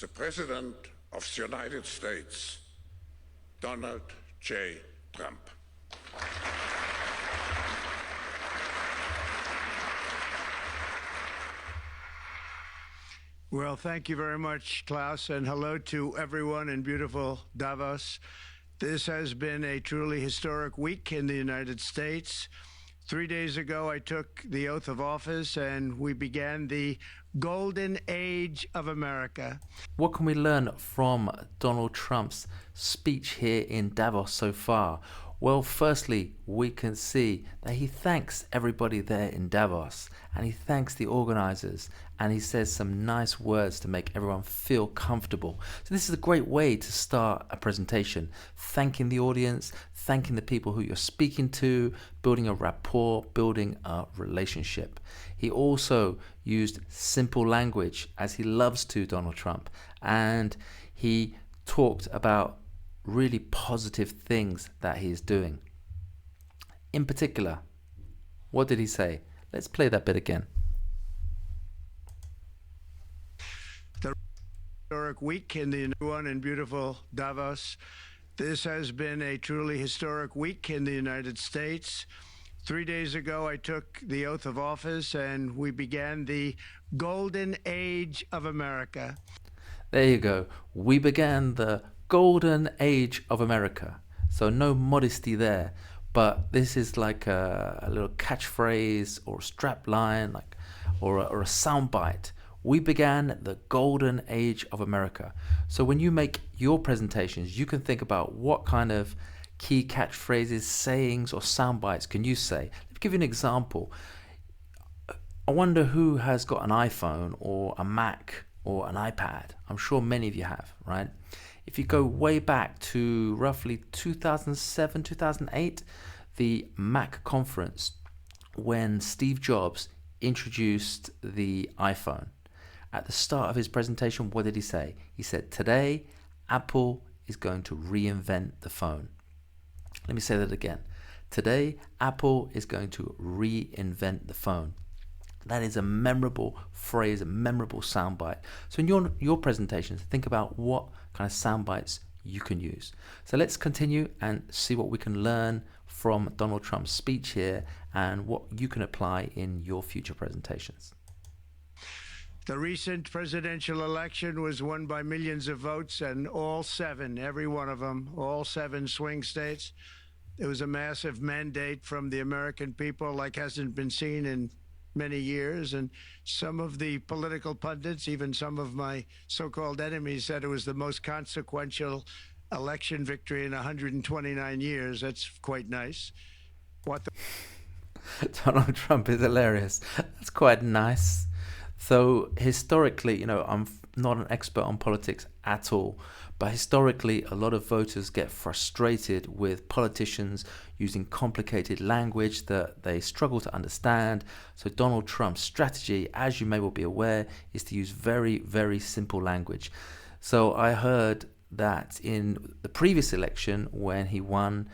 the President of the United States, Donald J. Trump. Well, thank you very much, Klaus, and hello to everyone in beautiful Davos. This has been a truly historic week in the United States. 3 days ago, I took the oath of office and we began the golden age of America. What can we learn from Donald Trump's speech here in Davos so far? Well, firstly, we can see that he thanks everybody there in Davos and he thanks the organizers and he says some nice words to make everyone feel comfortable. So this is a great way to start a presentation, thanking the audience, thanking the people who you're speaking to, building a rapport, building a relationship. He also used simple language, as he loves to, Donald Trump, and he talked about really positive things that he is doing. In particular, what did he say? Let's play that bit again. The historic week in the one in beautiful Davos. This has been a truly historic week in the United States. 3 days ago, I took the oath of office and we began the golden age of America. There you go. We began the golden age of America. So no modesty there, but this is like a little catchphrase or a strap line, or a soundbite. We began the golden age of America. So when you make your presentations, you can think about what kind of key catchphrases, sayings, or sound bites can you say. Let me give you an example. I wonder who has got an iPhone or a Mac or an iPad. I'm sure many of you have, right? If you go way back to roughly 2007, 2008, the Mac conference, when Steve Jobs introduced the iPhone, at the start of his presentation, what did he say? He said, "Today, Apple is going to reinvent the phone." Let me say that again. Today, Apple is going to reinvent the phone. That is a memorable phrase, a memorable soundbite. So in your presentations, think about what kind of sound bites you can use. So let's continue and see what we can learn from Donald Trump's speech here and what you can apply in your future presentations. The recent presidential election was won by millions of votes, and all seven, every one of them, all seven swing states. It was a massive mandate from the American people like hasn't been seen in many years, and some of the political pundits, even some of my so-called enemies, said it was the most consequential election victory in 129 years. That's quite nice. Donald Trump is hilarious. That's quite nice. So historically, I'm not an expert on politics at all, but historically a lot of voters get frustrated with politicians using complicated language that they struggle to understand. So Donald Trump's strategy, as you may well be aware, is to use very, very simple language. So I heard that in the previous election, when he won,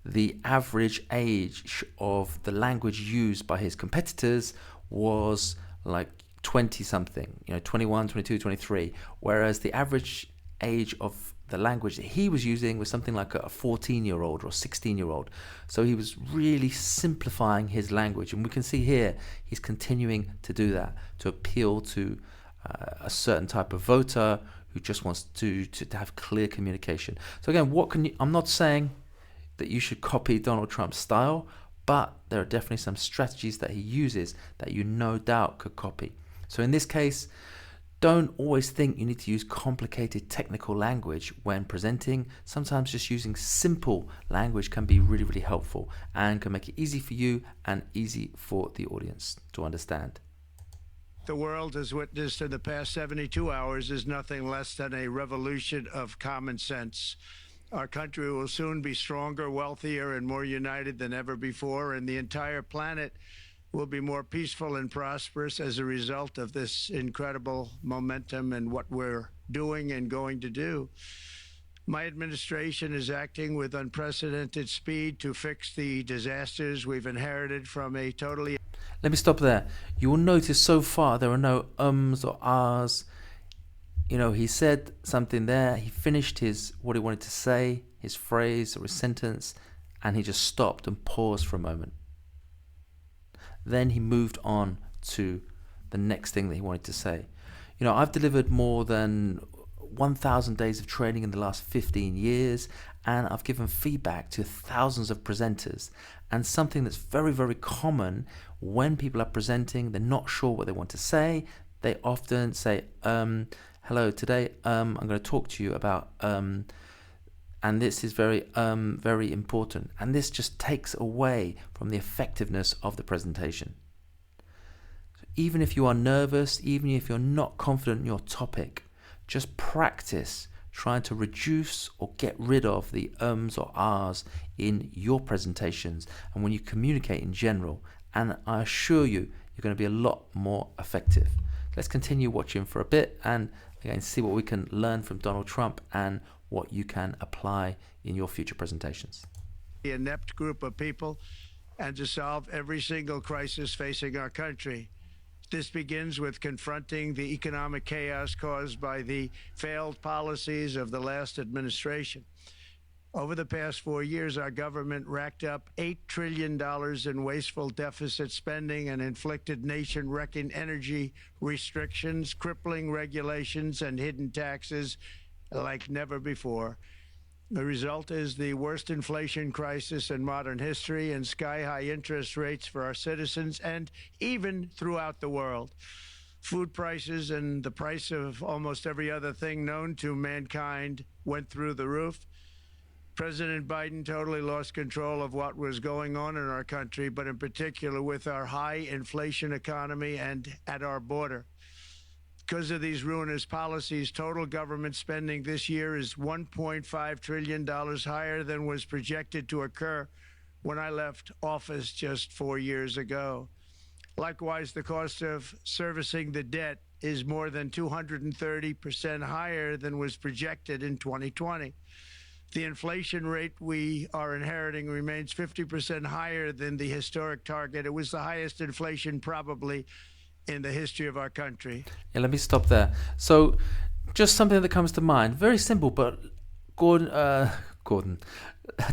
the average age of the language used by his competitors was like 20 something, 21, 22, 23, whereas the average age of the language that he was using was something like a 14-year-old or a 16-year-old. So he was really simplifying his language, and we can see here he's continuing to do that to appeal to a certain type of voter who just wants to have clear communication. So again, I'm not saying that you should copy Donald Trump's style, but there are definitely some strategies that he uses that you no doubt could copy. So in this case, don't always think you need to use complicated technical language when presenting. Sometimes just using simple language can be really, really helpful and can make it easy for you and easy for the audience to understand. The world has witnessed in the past 72 hours is nothing less than a revolution of common sense. Our country will soon be stronger, wealthier, and more united than ever before, and the entire planet will be more peaceful and prosperous as a result of this incredible momentum and what we're doing and going to do. My administration is acting with unprecedented speed to fix the disasters we've inherited from a totally... Let me stop there. You will notice so far there are no ums or ahs. he said something there. He finished what he wanted to say, his phrase or his sentence, and he just stopped and paused for a moment. Then he moved on to the next thing that he wanted to say. I've delivered more than 1,000 days of training in the last 15 years, and I've given feedback to thousands of presenters. And something that's very, very common when people are presenting, they're not sure what they want to say. They often say, hello, today I'm going to talk to you about, and this is very, very important. And this just takes away from the effectiveness of the presentation. So even if you are nervous, even if you're not confident in your topic, just practice trying to reduce or get rid of the ums or ahs in your presentations and when you communicate in general. And I assure you, you're going to be a lot more effective. Let's continue watching for a bit and again see what we can learn from Donald Trump and what you can apply in your future presentations. An inept group of people and to solve every single crisis facing our country. This begins with confronting the economic chaos caused by the failed policies of the last administration. Over the past 4 years, our government racked up $8 trillion in wasteful deficit spending and inflicted nation-wrecking energy restrictions, crippling regulations, and hidden taxes like never before. The result is the worst inflation crisis in modern history and sky-high interest rates for our citizens and even throughout the world. Food prices and the price of almost every other thing known to mankind went through the roof. President Biden totally lost control of what was going on in our country, but in particular with our high inflation economy and at our border. Because of these ruinous policies, total government spending this year is $1.5 trillion higher than was projected to occur when I left office just 4 years ago. Likewise, the cost of servicing the debt is more than 230% higher than was projected in 2020. The inflation rate we are inheriting remains 50% higher than the historic target. It was the highest inflation probably in the history of our country. Yeah, let me stop there. So, just something that comes to mind. Very simple, but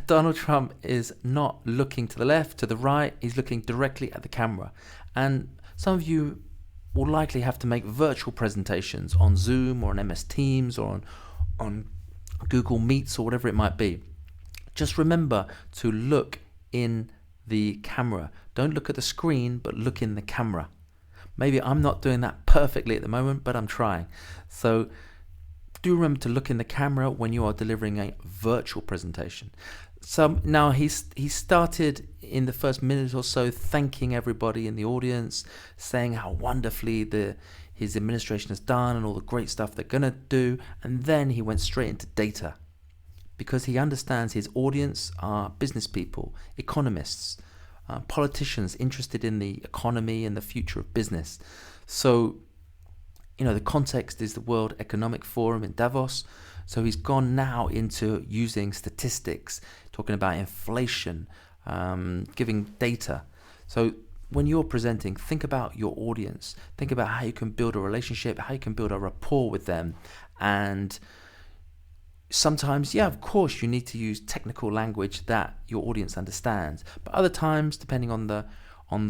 Donald Trump is not looking to the left, to the right. He's looking directly at the camera. And some of you will likely have to make virtual presentations on Zoom or on MS Teams or on Google Meets or whatever it might be. Just remember to look in the camera. Don't look at the screen, but look in the camera. Maybe I'm not doing that perfectly at the moment, but I'm trying. So do remember to look in the camera when you are delivering a virtual presentation. So now he started in the first minute or so thanking everybody in the audience, saying how wonderfully his administration has done and all the great stuff they're going to do. And then he went straight into data because he understands his audience are business people, economists, politicians interested in the economy and the future of business. So, the context is the World Economic Forum in Davos. So he's gone now into using statistics, talking about inflation, giving data. So when you're presenting, think about your audience. Think about how you can build a relationship, how you can build a rapport with them. And sometimes, yeah, of course, you need to use technical language that your audience understands. But other times, depending on the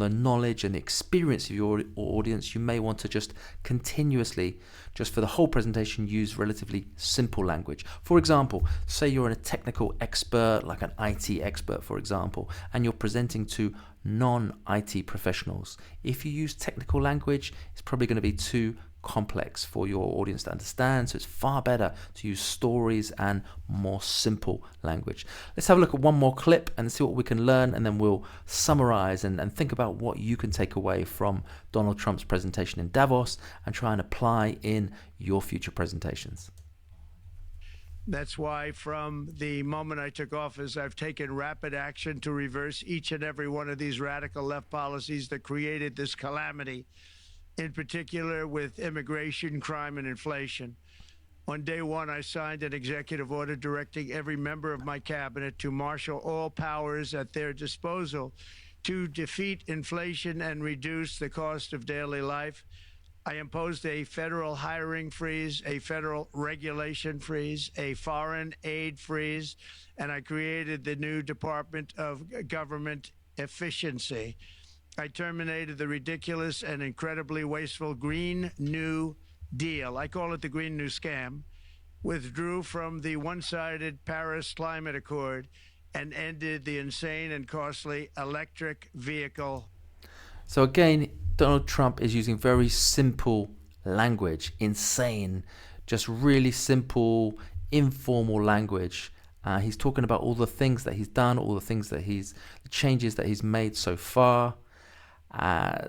knowledge and the experience of your audience, you may want to just continuously, just for the whole presentation, use relatively simple language. For example, say you're a technical expert, like an IT expert, for example, and you're presenting to non-IT professionals. If you use technical language, it's probably going to be too complex for your audience to understand, so it's far better to use stories and more simple language. Let's have a look at one more clip and see what we can learn, and then we'll summarize and think about what you can take away from Donald Trump's presentation in Davos and try and apply in your future presentations. That's why from the moment I took office, I've taken rapid action to reverse each and every one of these radical left policies that created this calamity, in particular with immigration, crime, and inflation. On day one, I signed an executive order directing every member of my cabinet to marshal all powers at their disposal to defeat inflation and reduce the cost of daily life. I imposed a federal hiring freeze, a federal regulation freeze, a foreign aid freeze, and I created the new Department of Government Efficiency. I terminated the ridiculous and incredibly wasteful Green New Deal. I call it the Green New Scam. Withdrew from the one-sided Paris Climate Accord and ended the insane and costly electric vehicle. So again, Donald Trump is using very simple language, insane, just really simple, informal language. He's talking about all the things that he's done, all the things that the changes that he's made so far.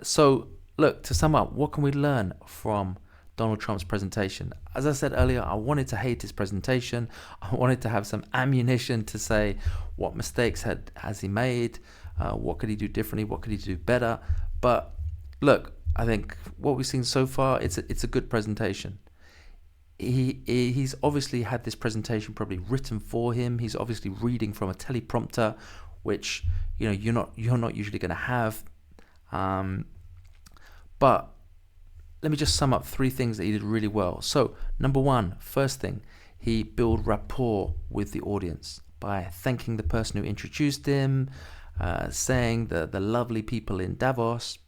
So look, to sum up, what can we learn from Donald Trump's presentation? As I said earlier, I wanted to hate his presentation. I wanted to have some ammunition to say what mistakes has he made, what could he do differently, what could he do better. But look, I think what we've seen so far, it's a good presentation. He's obviously had this presentation probably written for him. He's obviously reading from a teleprompter, which you're not usually going to have. But let me just sum up 3 things that he did really well. So number 1, first thing, he built rapport with the audience by thanking the person who introduced him, saying the lovely people in Davos,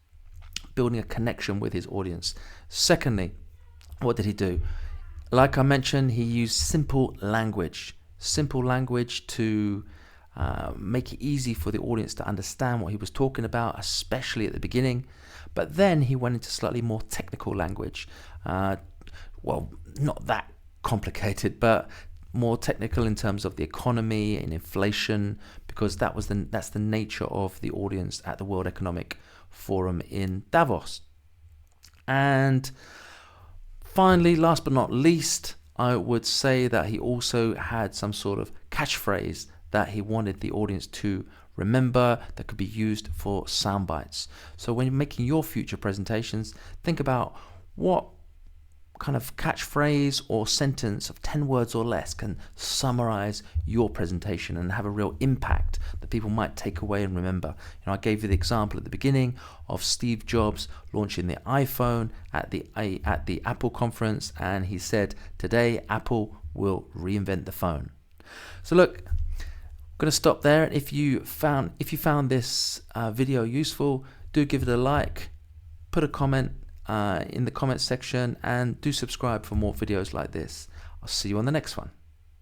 building a connection with his audience. Secondly, what did he do? Like I mentioned, he used simple language to make it easy for the audience to understand what he was talking about, especially at the beginning. But then he went into slightly more technical language. Well, not that complicated, but more technical in terms of the economy and inflation, because that's the nature of the audience at the World Economic Forum in Davos. And finally, last but not least, I would say that he also had some sort of catchphrase that he wanted the audience to remember that could be used for sound bites. So when you're making your future presentations, think about what kind of catchphrase or sentence of 10 words or less can summarize your presentation and have a real impact that people might take away and remember. I gave you the example at the beginning of Steve Jobs launching the iPhone at the Apple conference, and he said, "Today Apple will reinvent the phone." So look, I'm going to stop there. If you found this video useful, do give it a like, put a comment in the comments section, and do subscribe for more videos like this. I'll see you on the next one.